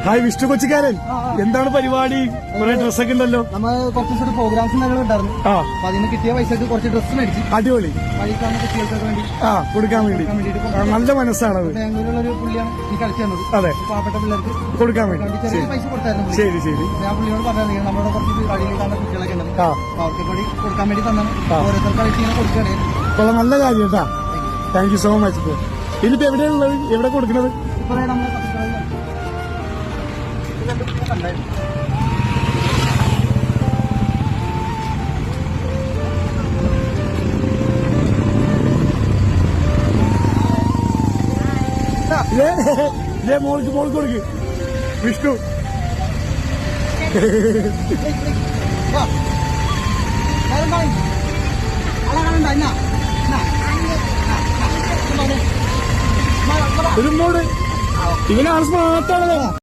Hi Vishnu കൊച്ചിക്കാരൻ, എന്താണ് പരിപാടി? കുറെ ഡ്രസ്സൊക്കെ ഉണ്ടല്ലോ. നമ്മൾ കുറച്ച് പ്രോഗ്രാംസ് ഉണ്ടായിരുന്നു. അപ്പൊ അതിന് കിട്ടിയ പൈസ കുറച്ച് ഡ്രസ്സ് മേടിച്ചു. അടിപൊളി. കുട്ടികൾക്ക് വേണ്ടി കൊടുക്കാൻ വേണ്ടി നല്ല മനസ്സാണത്. ബാംഗ്ലൂരിലുള്ള ഒരു പുള്ളിയാണ് എനിക്ക് കളിച്ചു തന്നത്. അതെ, പാവപ്പെട്ട പിള്ളേർക്ക് കൊടുക്കാൻ വേണ്ടി ചെറിയ പൈസ കൊടുത്തായിരുന്നു. ശരി ശരി. ഞാൻ പുള്ളിയോട് പറഞ്ഞിരുന്നു നമ്മുടെ കുറച്ച് വഴിയിലുള്ള കുട്ടികളൊക്കെ ഉണ്ട്, അവർക്ക് വേണ്ടി കൊടുക്കാൻ വേണ്ടി തന്നാണ്. ഓരോരുത്തർക്ക് കളിച്ച് ഇങ്ങനെ കൊടുക്കുകയാണ്. നല്ല കാര്യം കേട്ടാ. Thank you so much. ഇതിപ്പോ എവിടെയാണുള്ളത്? എവിടെ കൊടുക്കുന്നത്? ഇപ്പൊ നമ്മൾ മോൾക്ക് കൊടുക്ക് വിഷ്ണു. ഒരു മോട് ഇവനാണ് സ്മാർട്ടാണല്ലോ.